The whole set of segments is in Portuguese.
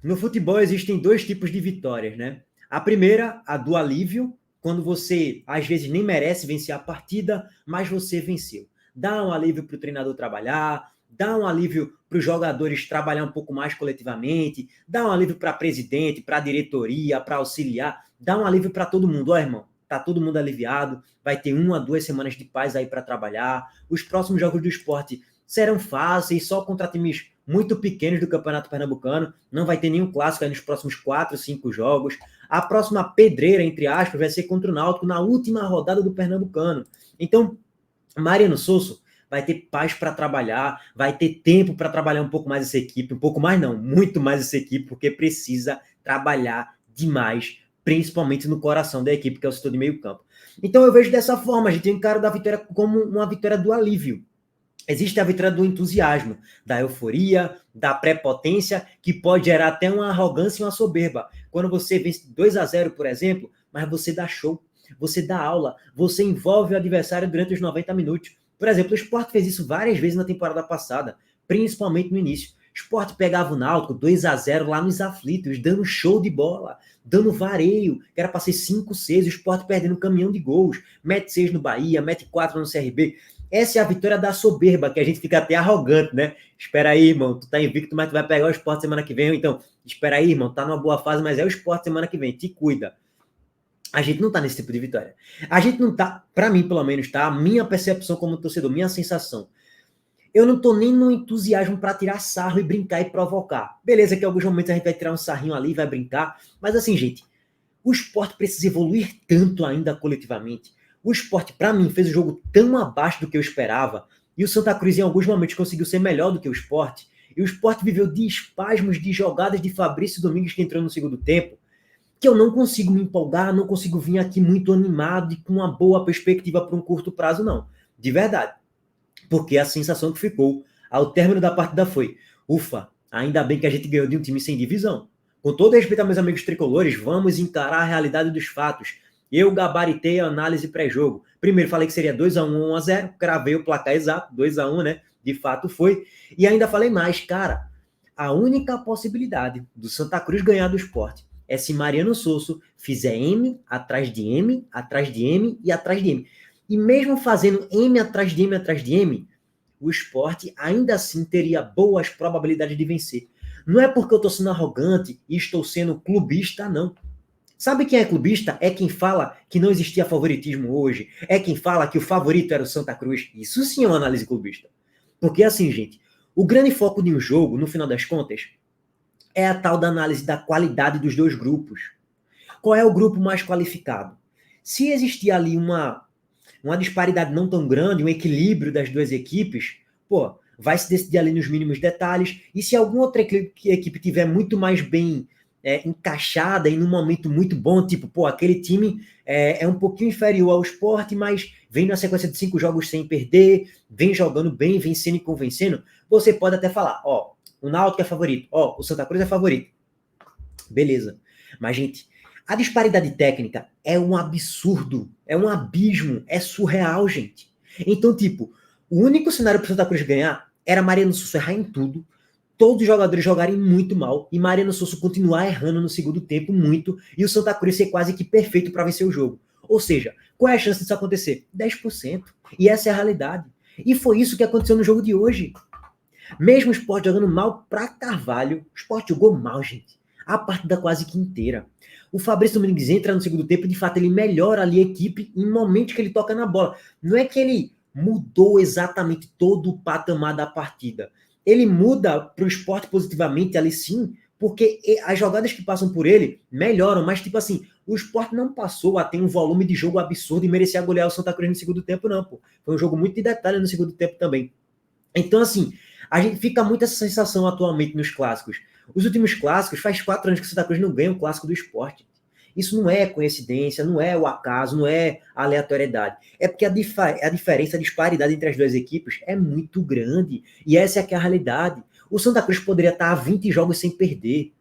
No futebol existem dois tipos de vitórias, né? A primeira, a do alívio, quando você às vezes nem merece vencer a partida, mas você venceu. Dá um alívio para o treinador trabalhar, dá um alívio para os jogadores trabalhar um pouco mais coletivamente, dá um alívio para presidente, para diretoria, para auxiliar, dá um alívio para todo mundo. Ó, irmão, tá todo mundo aliviado, vai ter 1 a 2 semanas de paz aí para trabalhar. Os próximos jogos do esporte serão fáceis, só contra times muito pequenos do Campeonato Pernambucano, não vai ter nenhum clássico aí nos próximos 4, 5 jogos. A próxima pedreira, entre aspas, vai ser contra o Náutico na última rodada do Pernambucano. Então, Mariano Souza vai ter paz para trabalhar, vai ter tempo para trabalhar um pouco mais essa equipe, um pouco mais não, muito mais essa equipe, porque precisa trabalhar demais, principalmente no coração da equipe, que é o setor de meio campo. Então eu vejo dessa forma, a gente encara da vitória como uma vitória do alívio. Existe a vitória do entusiasmo, da euforia, da prepotência, que pode gerar até uma arrogância e uma soberba. Quando você vence 2 a 0, por exemplo, mas você dá show, você dá aula, você envolve o adversário durante os 90 minutos. Por exemplo, o Sport fez isso várias vezes na temporada passada, principalmente no início. O Sport pegava o Náutico 2 a 0 lá nos aflitos, dando show de bola, dando vareio, que era para ser 5-6, o Sport perdendo um caminhão de gols, mete 6 no Bahia, mete 4 no CRB. Essa é a vitória da soberba, que a gente fica até arrogante, né? Espera aí, irmão, tu tá invicto, mas tu vai pegar o Sport semana que vem. Então, espera aí, irmão, tá numa boa fase, mas é o Sport semana que vem, te cuida. A gente não tá nesse tipo de vitória. A gente não tá, pra mim pelo menos, tá? A minha percepção como torcedor, minha sensação. Eu não tô nem no entusiasmo para tirar sarro e brincar e provocar. Beleza que em alguns momentos a gente vai tirar um sarrinho ali, vai brincar, mas assim, gente, o Sport precisa evoluir tanto ainda coletivamente. O Sport, para mim, fez o jogo tão abaixo do que eu esperava, e o Santa Cruz em alguns momentos conseguiu ser melhor do que o Sport, e o Sport viveu de espasmos de jogadas de Fabrício Domingues que entrou no segundo tempo, que eu não consigo me empolgar, não consigo vir aqui muito animado e com uma boa perspectiva para um curto prazo, não. De verdade. Porque a sensação que ficou ao término da partida foi: ufa, ainda bem que a gente ganhou de um time sem divisão. Com todo respeito a meus amigos tricolores, vamos encarar a realidade dos fatos. Eu gabaritei a análise pré-jogo. Primeiro falei que seria 2 a 1, 1 a 0, cravei o placar exato, 2 a 1, né? De fato foi. E ainda falei mais, cara, a única possibilidade do Santa Cruz ganhar do Sport é se Mariano Souza fizer M atrás de M, atrás de M e atrás de M. E mesmo fazendo M atrás de M atrás de M, o Sport ainda assim teria boas probabilidades de vencer. Não é porque eu estou sendo arrogante e estou sendo clubista, não. Sabe quem é clubista? É quem fala que não existia favoritismo hoje. É quem fala que o favorito era o Santa Cruz. Isso sim é uma análise clubista. Porque assim, gente, o grande foco de um jogo, no final das contas, é a tal da análise da qualidade dos dois grupos. Qual é o grupo mais qualificado? Se existir ali uma disparidade não tão grande, um equilíbrio das duas equipes, pô, vai se decidir ali nos mínimos detalhes, e se alguma outra equipe tiver muito mais bem encaixada e num momento muito bom, tipo, pô, aquele time é um pouquinho inferior ao Sport, mas vem na sequência de 5 jogos sem perder, vem jogando bem, vencendo e convencendo, você pode até falar, ó, o Náutico é favorito, ó, o Santa Cruz é favorito. Beleza. Mas, gente, a disparidade técnica é um absurdo, é um abismo, é surreal, gente. Então, tipo, o único cenário para o Santa Cruz ganhar era Mariano Souza errar em tudo, todos os jogadores jogarem muito mal e Mariano Souza continuar errando no segundo tempo muito e o Santa Cruz ser quase que perfeito para vencer o jogo. Ou seja, qual é a chance disso acontecer? 10%. E essa é a realidade. E foi isso que aconteceu no jogo de hoje. Mesmo o Sport jogando mal pra Carvalho, o Sport jogou mal, gente. A partida quase que inteira. O Fabrício Domingues entra no segundo tempo e, de fato, ele melhora ali a equipe em momentos que ele toca na bola. Não é que ele mudou exatamente todo o patamar da partida. Ele muda pro Sport positivamente ali sim, porque as jogadas que passam por ele melhoram, mas tipo assim, o Sport não passou a ter um volume de jogo absurdo e merecer golear o Santa Cruz no segundo tempo, não, pô. Foi um jogo muito de detalhe no segundo tempo também. Então, assim, a gente fica muito essa sensação atualmente nos clássicos. Os últimos clássicos, faz 4 anos que o Santa Cruz não ganha um clássico do Sport. Isso não é coincidência, não é o acaso, não é aleatoriedade. É porque a diferença, a disparidade entre as duas equipes é muito grande. E essa é que é a realidade. O Santa Cruz poderia estar a 20 jogos sem perder.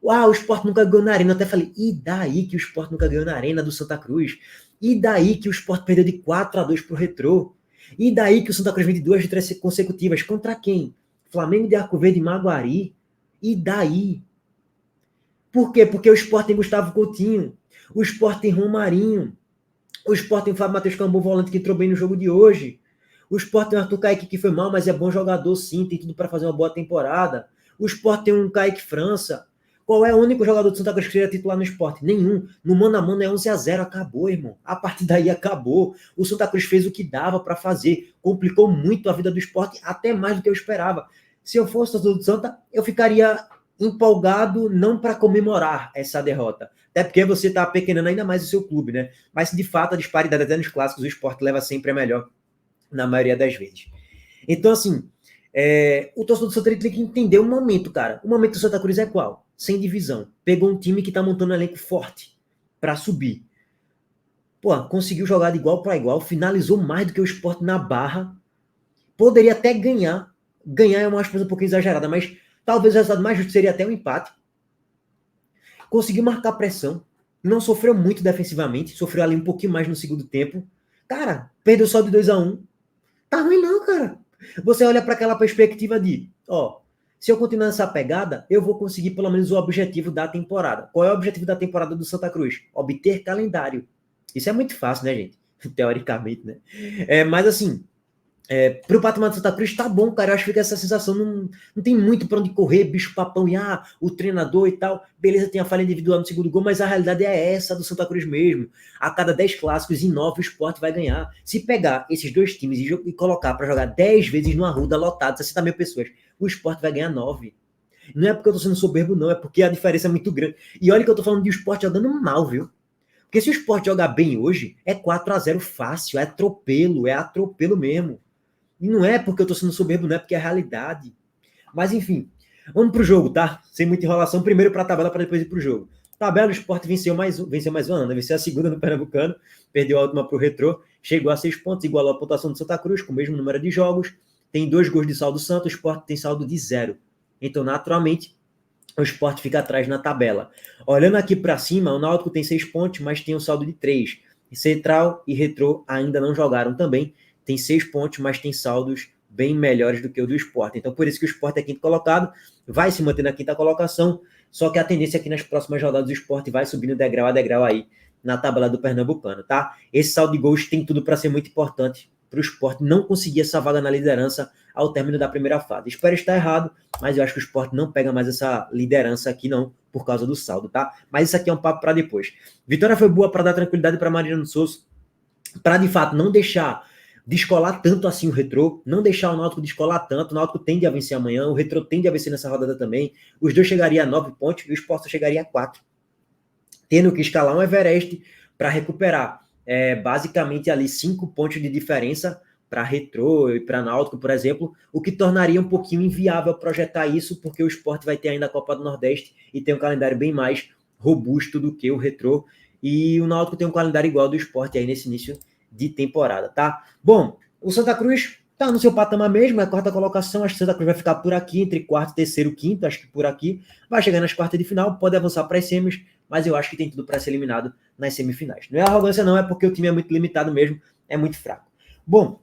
O Sport nunca ganhou na arena. Eu até falei, e daí que o Sport nunca ganhou na arena do Santa Cruz? E daí que o Sport perdeu de 4 a 2 pro Retrô? E daí que o Santa Cruz vem de 2 vitórias consecutivas. Contra quem? Flamengo de Arco Verde e Maguari. E daí? Por quê? Porque o Sport tem Gustavo Coutinho, o Sport tem Romarinho, o Sport tem o Fábio Matheus Cambu, volante que entrou bem no jogo de hoje. O Sport tem o Arthur Kaique, que foi mal, mas é bom jogador sim, tem tudo para fazer uma boa temporada. O Sport tem um Kaique França. Qual é o único jogador do Santa Cruz que seria titular no Sport? Nenhum. No mano a mano é 11-0, acabou, irmão. A partir daí acabou. O Santa Cruz fez o que dava para fazer. Complicou muito a vida do Sport, até mais do que eu esperava. Se eu fosse torcedor do Santa, eu ficaria empolgado não para comemorar essa derrota. Até porque você está pequenando ainda mais o seu clube, né? Mas de fato a disparidade até nos clássicos, o Sport leva sempre a melhor na maioria das vezes. Então, assim, o torcedor do Santa tem que entender o momento, cara. O momento do Santa Cruz é qual? Sem divisão. Pegou um time que tá montando um elenco forte para subir. Pô, conseguiu jogar de igual para igual, finalizou mais do que o Sport na barra. Poderia até ganhar. Ganhar é uma coisa um pouquinho exagerada, mas talvez o resultado mais justo seria até um empate. Conseguiu marcar pressão. Não sofreu muito defensivamente. Sofreu ali um pouquinho mais no segundo tempo. Cara, perdeu só de 2-1. Tá ruim não, cara. Você olha para aquela perspectiva de, se eu continuar nessa pegada, eu vou conseguir pelo menos o objetivo da temporada. Qual é o objetivo da temporada do Santa Cruz? Obter calendário. Isso é muito fácil, né, gente? Teoricamente, né? Mas assim, pro patamar do Santa Cruz tá bom, cara. Eu acho que fica essa sensação, não tem muito pra onde correr, bicho papão, e o treinador e tal. Beleza, tem a falha individual no segundo gol, mas a realidade é essa do Santa Cruz mesmo. A cada 10 clássicos, em 9 o Sport vai ganhar. Se pegar esses dois times e colocar pra jogar 10 vezes no Arruda lotado, 60 mil pessoas, o Sport vai ganhar 9. Não é porque eu tô sendo soberbo, não, é porque a diferença é muito grande. E olha que eu tô falando de o Sport jogando mal, viu? Porque se o Sport jogar bem hoje, é 4-0 fácil, é atropelo mesmo. E não é porque eu tô sendo soberbo, não é porque é a realidade. Mas enfim, vamos pro jogo, tá? Sem muita enrolação. Primeiro pra tabela, para depois ir pro jogo. Tabela, o Sport venceu mais uma, né? Venceu a segunda no Pernambucano, perdeu a última pro Retrô, chegou a 6 pontos, igualou a pontuação do Santa Cruz, com o mesmo número de jogos, tem 2 gols de saldo Santos, o Sport tem saldo de 0. Então, naturalmente, o Sport fica atrás na tabela. Olhando aqui para cima, o Náutico tem 6 pontos, mas tem um saldo de 3. Central e Retrô ainda não jogaram também, tem 6 pontos, mas tem saldos bem melhores do que o do Sport. Então, por isso que o Sport é quinto colocado, vai se manter na quinta colocação, só que a tendência é que nas próximas rodadas o Sport vai subindo degrau a degrau aí na tabela do Pernambucano, tá? Esse saldo de gols tem tudo para ser muito importante para o Sport não conseguir essa vaga na liderança ao término da primeira fase. Espero estar errado, mas eu acho que o Sport não pega mais essa liderança aqui não, por causa do saldo, tá? Mas isso aqui é um papo para depois. Vitória foi boa para dar tranquilidade para Mariano Souza, para de fato não deixar descolar tanto assim o Retrô, não deixar o Náutico descolar tanto. O Náutico tende a vencer amanhã, o Retrô tende a vencer nessa rodada também. Os dois chegariam a 9 pontos e o Sport chegaria a 4. Tendo que escalar um Everest para recuperar basicamente ali 5 pontos de diferença para Retrô e para Náutico, por exemplo, o que tornaria um pouquinho inviável projetar isso, porque o Sport vai ter ainda a Copa do Nordeste e tem um calendário bem mais robusto do que o Retrô, e o Náutico tem um calendário igual ao do Sport aí nesse início de temporada, tá? Bom, o Santa Cruz tá no seu patamar mesmo, é a quarta colocação, acho que o Santa Cruz vai ficar por aqui, entre quarto, terceiro, quinto, acho que por aqui, vai chegar nas quartas de final, pode avançar para as semis, mas eu acho que tem tudo para ser eliminado nas semifinais. Não é arrogância não, é porque o time é muito limitado mesmo, é muito fraco. Bom,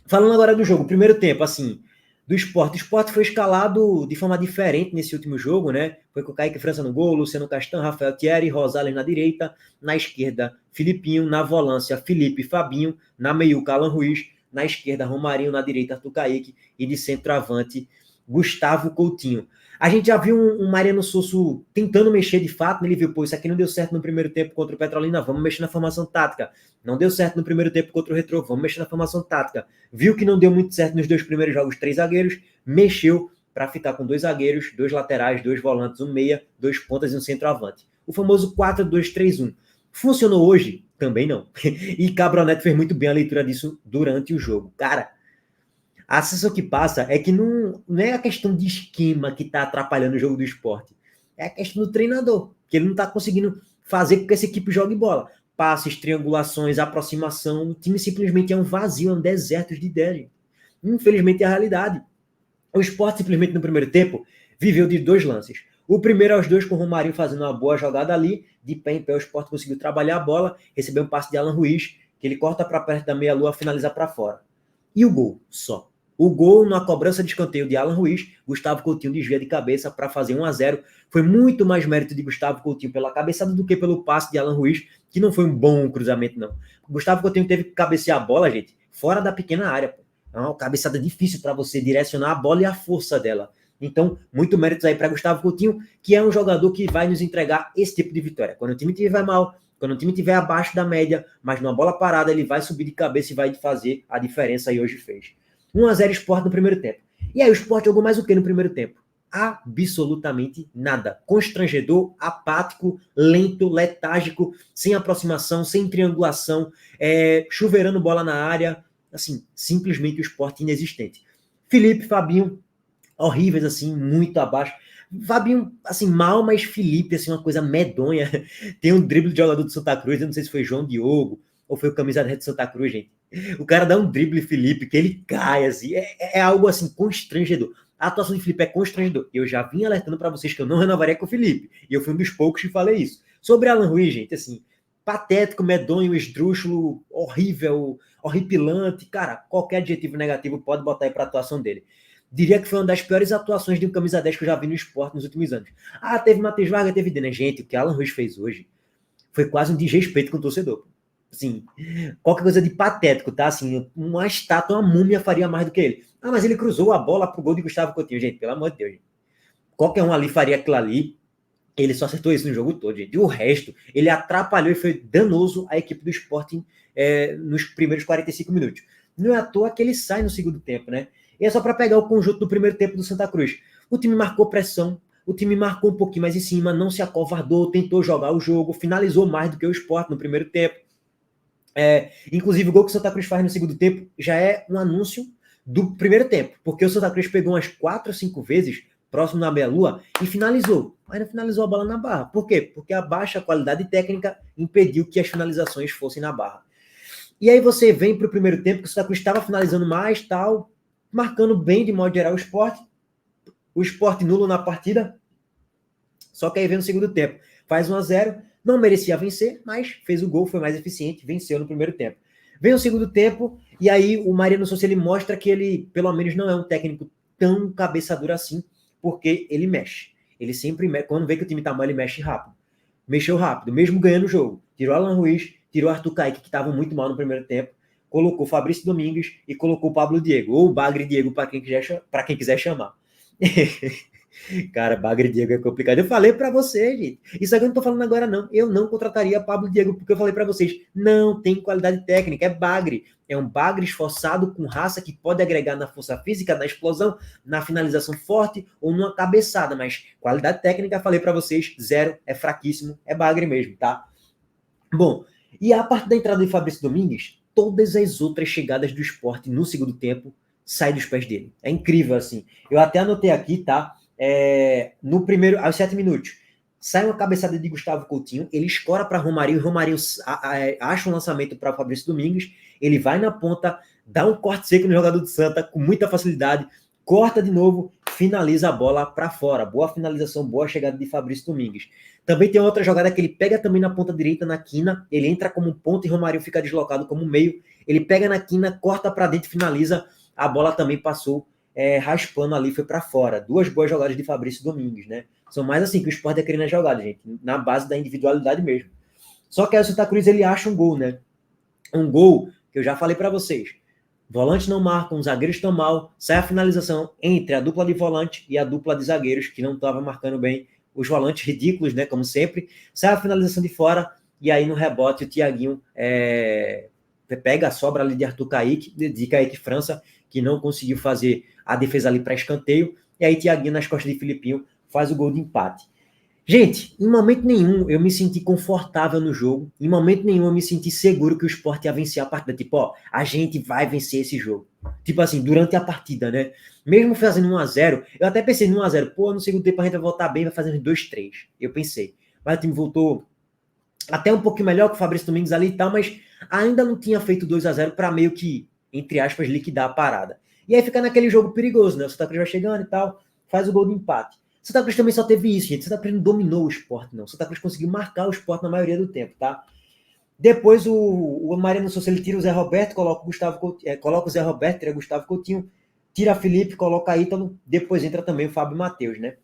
falando agora do jogo, primeiro tempo, assim, do Sport. O Sport foi escalado de forma diferente nesse último jogo, né? Foi com o Kaique França no gol, Luciano Castan, Rafael Thierry, Rosales na direita, na esquerda, Filipinho, na volância, Felipe e Fabinho, na meiuca, Alan Ruiz, na esquerda, Romarinho, na direita, Arthur Kaique, e de centroavante, Gustavo Coutinho. A gente já viu um Mariano Sosso tentando mexer de fato, né? Ele viu, pô, isso aqui não deu certo no primeiro tempo contra o Petrolina, vamos mexer na formação tática. Não deu certo no primeiro tempo contra o Retrô, vamos mexer na formação tática. Viu que não deu muito certo nos 2 primeiros jogos, 3 zagueiros, mexeu para ficar com 2 zagueiros, 2 laterais, 2 volantes, 1 meia, 2 pontas e um centroavante. O famoso 4-2-3-1. Funcionou hoje? Também não. E Cabral Neto fez muito bem a leitura disso durante o jogo. Cara, a sensação que passa é que não é a questão de esquema que está atrapalhando o jogo do Sport. É a questão do treinador, que ele não está conseguindo fazer com que essa equipe jogue bola. Passes, triangulações, aproximação, o time simplesmente é um vazio, é um deserto de ideias. Gente. Infelizmente é a realidade. O Sport simplesmente no primeiro tempo viveu de 2 lances. O primeiro aos 2 com o Romarinho fazendo uma boa jogada ali, de pé em pé o Sport conseguiu trabalhar a bola, recebeu um passe de Alan Ruiz, que ele corta para perto da meia-lua, finaliza para fora. E o gol, só. O gol na cobrança de escanteio de Alan Ruiz, Gustavo Coutinho desvia de cabeça para fazer 1-0. Foi muito mais mérito de Gustavo Coutinho pela cabeçada do que pelo passe de Alan Ruiz, que não foi um bom cruzamento, não. Gustavo Coutinho teve que cabecear a bola, gente, fora da pequena área. Pô. É uma cabeçada difícil para você direcionar a bola e a força dela. Então, muito mérito aí para Gustavo Coutinho, que é um jogador que vai nos entregar esse tipo de vitória. Quando o time estiver mal, quando o time estiver abaixo da média, mas numa bola parada, ele vai subir de cabeça e vai fazer a diferença, e hoje fez. 1-0 Sport no primeiro tempo. E aí o Sport jogou mais o que no primeiro tempo? Absolutamente nada. Constrangedor, apático, lento, letárgico, sem aproximação, sem triangulação, chuveirando bola na área, assim, simplesmente o Sport inexistente. Felipe, Fabinho, horríveis, assim, muito abaixo. Fabinho, assim, mal, mas Felipe, assim, uma coisa medonha. Tem um drible de jogador do Santa Cruz, eu não sei se foi João Diogo ou foi o camisa 10 de Santa Cruz, gente. O cara dá um drible, Felipe, que ele cai, assim, é algo, assim, constrangedor. A atuação de Felipe é constrangedor. Eu já vim alertando para vocês que eu não renovaria com o Felipe, e eu fui um dos poucos que falei isso. Sobre Alan Ruiz, gente, assim, patético, medonho, esdrúxulo, horrível, horripilante, cara, qualquer adjetivo negativo pode botar aí para a atuação dele. Diria que foi uma das piores atuações de um camisa 10 que eu já vi no esporte nos últimos anos. Ah, teve Matheus Vargas, teve Dena. Gente, o que Alan Ruiz fez hoje foi quase um desrespeito com o torcedor. Assim, qualquer coisa de patético, tá? Assim, uma estátua, uma múmia faria mais do que ele. Ah, mas ele cruzou a bola pro gol de Gustavo Coutinho. Gente, pelo amor de Deus. Gente. Qualquer um ali faria aquilo ali. Ele só acertou isso no jogo todo, gente. E o resto, ele atrapalhou e foi danoso à equipe do Sporting nos primeiros 45 minutos. Não é à toa que ele sai no segundo tempo, né? E é só para pegar o conjunto do primeiro tempo do Santa Cruz. O time marcou pressão, o time marcou um pouquinho mais em cima, não se acovardou, tentou jogar o jogo, finalizou mais do que o Sport no primeiro tempo. Inclusive, o gol que o Santa Cruz faz no segundo tempo já é um anúncio do primeiro tempo, porque o Santa Cruz pegou umas 4 ou 5 vezes próximo da meia-lua e finalizou. Mas não finalizou a bola na barra. Por quê? Porque a baixa qualidade técnica impediu que as finalizações fossem na barra. E aí você vem para o primeiro tempo, que o Santa Cruz estava finalizando mais, tal, marcando bem de modo geral o Sport nulo na partida, só que aí vem no segundo tempo, faz 1-0, não merecia vencer, mas fez o gol, foi mais eficiente, venceu no primeiro tempo. Vem o segundo tempo, e aí o Mariano Souza ele mostra que ele, pelo menos, não é um técnico tão cabeça dura assim, porque ele mexe. Ele sempre mexe, quando vê que o time tá mal, ele mexe rápido. Mexeu rápido, mesmo ganhando o jogo. Tirou Alan Ruiz, tirou Arthur Kaique, que estavam muito mal no primeiro tempo, colocou Fabrício Domingues e colocou Pablo Diego, ou Bagre Diego, para quem quiser chamar. Cara, Bagre Diego é complicado. Eu falei para vocês, gente. Isso aqui eu não tô falando agora, não. Eu não contrataria Pablo Diego, porque eu falei para vocês. Não tem qualidade técnica, é Bagre. É um Bagre esforçado com raça que pode agregar na força física, na explosão, na finalização forte ou numa cabeçada. Mas qualidade técnica, falei para vocês, zero, é fraquíssimo, é Bagre mesmo, tá? Bom, e a partir da entrada de Fabrício Domingues, todas as outras chegadas do Sport no segundo tempo saem dos pés dele. É incrível, assim. Eu até anotei aqui, tá? No primeiro, aos 7 minutos, sai uma cabeçada de Gustavo Coutinho, ele escora para Romarinho, Romarinho acha um lançamento para Fabrício Domingues, ele vai na ponta, dá um corte seco no jogador do Santa com muita facilidade, corta de novo, finaliza a bola para fora. Boa finalização, boa chegada de Fabrício Domingues. Também tem outra jogada que ele pega também na ponta direita, na quina, ele entra como ponta e Romarinho fica deslocado como meio, ele pega na quina, corta para dentro e finaliza, a bola também passou raspando ali, foi para fora. Duas boas jogadas de Fabrício Domingues, né? São mais assim que o Sport é querendo na jogada, gente, na base da individualidade mesmo. Só que aí o Santa Cruz, ele acha um gol, né? Um gol que eu já falei para vocês. Volantes não marcam, os zagueiros estão mal, sai a finalização entre a dupla de volante e a dupla de zagueiros, que não estava marcando bem, os volantes ridículos, né, como sempre, sai a finalização de fora, e aí no rebote o Thiaguinho pega a sobra ali de Arthur Kaique, de Kaique França, que não conseguiu fazer a defesa ali para escanteio, e aí Thiaguinho nas costas de Filipinho faz o gol de empate. Gente, em momento nenhum eu me senti confortável no jogo, em momento nenhum eu me senti seguro que o Sport ia vencer a partida, tipo, ó, a gente vai vencer esse jogo. Tipo assim, durante a partida, né? Mesmo fazendo 1-0, eu até pensei no 1-0, pô, no segundo tempo a gente vai voltar bem, vai fazer uns 2-3. Eu pensei. Mas o time voltou até um pouquinho melhor que o Fabrício Domingues ali e tal, mas ainda não tinha feito 2-0 para meio que, entre aspas, liquidar a parada. E aí fica naquele jogo perigoso, né? O Santa Cruz vai chegando e tal, faz o gol de empate. O Santa Cruz também só teve isso, gente. O Santa Cruz não dominou o Sport, não. O Santa Cruz conseguiu marcar o Sport na maioria do tempo, tá? Depois o Mariano Souza ele tira o Zé Roberto, coloca o Zé Roberto, tira o Gustavo Coutinho, tira Felipe, coloca Ítalo, depois entra também o Fábio Matheus, né?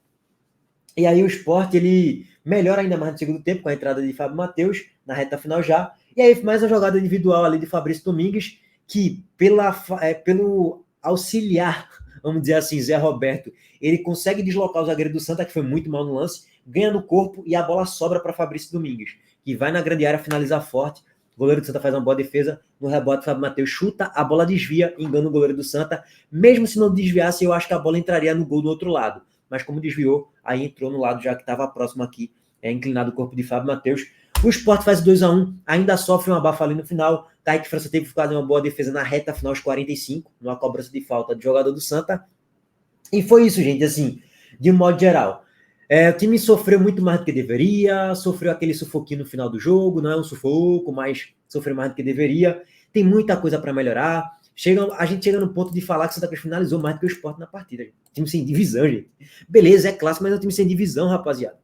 E aí o Sport, ele melhora ainda mais no segundo tempo, com a entrada de Fábio Matheus, na reta final já. E aí mais uma jogada individual ali de Fabrício Domingues, que pelo auxiliar, vamos dizer assim, Zé Roberto, ele consegue deslocar o zagueiro do Santa, que foi muito mal no lance, ganha no corpo e a bola sobra para Fabrício Domingues, que vai na grande área finalizar forte. O goleiro do Santa faz uma boa defesa, no rebote Fábio Matheus chuta, a bola desvia, engana o goleiro do Santa. Mesmo se não desviasse, eu acho que a bola entraria no gol do outro lado. Mas como desviou, aí entrou no lado já que estava próximo aqui, inclinado o corpo de Fábio Matheus. O Sport faz 2-1, ainda sofre um abafo ali no final. Kaique França teve que fazer uma boa defesa na reta final, aos 45, numa cobrança de falta de jogador do Santa. E foi isso, gente, assim, de um modo geral. O time sofreu muito mais do que deveria, sofreu aquele sufoquinho no final do jogo, não é um sufoco, mas sofreu mais do que deveria. Tem muita coisa para melhorar. A gente chega no ponto de falar que o Santa Cruz finalizou mais do que o Sport na partida. Gente. Time sem divisão, gente. Beleza, é clássico, mas é um time sem divisão, rapaziada.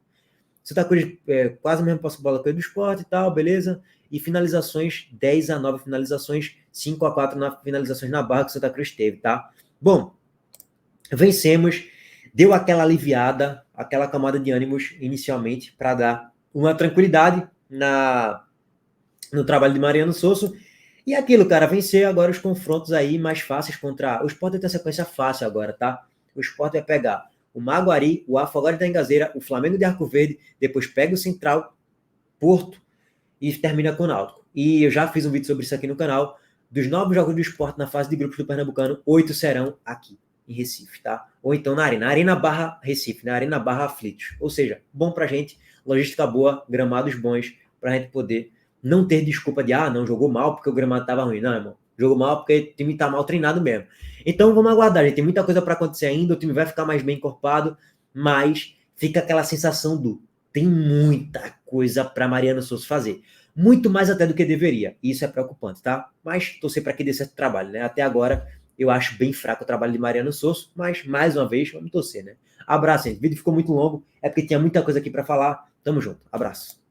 Santa Cruz quase mesmo posse de bola que o do Sport e tal, beleza? E finalizações, 10-9 finalizações, 5-4 na finalizações na barra que o Santa Cruz teve, tá? Bom, vencemos, deu aquela aliviada, aquela camada de ânimos inicialmente para dar uma tranquilidade no trabalho de Mariano Sosso. E aquilo, cara, vencer agora os confrontos aí mais fáceis contra... O Sport tem sequência fácil agora, tá? O Sport vai pegar o Maguari, o Afogados da Engazeira, o Flamengo de Arco Verde, depois pega o Central, Porto e termina com o Náutico. E eu já fiz um vídeo sobre isso aqui no canal. Dos 9 jogos do Sport na fase de grupos do Pernambucano, 8 serão aqui em Recife, tá? Ou então na Arena barra Recife, na Arena barra Aflitos. Ou seja, bom pra gente, logística boa, gramados bons, pra gente poder não ter desculpa de, não, jogou mal porque o gramado tava ruim. Não, irmão, jogou mal porque o time tá mal treinado mesmo. Então vamos aguardar, gente, tem muita coisa para acontecer ainda, o time vai ficar mais bem encorpado, mas fica aquela sensação tem muita coisa para Mariano Souza fazer. Muito mais até do que deveria. E isso é preocupante, tá? Mas torcer para que dê certo trabalho, né? Até agora eu acho bem fraco o trabalho de Mariano Souza, mas mais uma vez, vamos torcer, né? Abraço, gente. O vídeo ficou muito longo, é porque tinha muita coisa aqui para falar. Tamo junto. Abraço.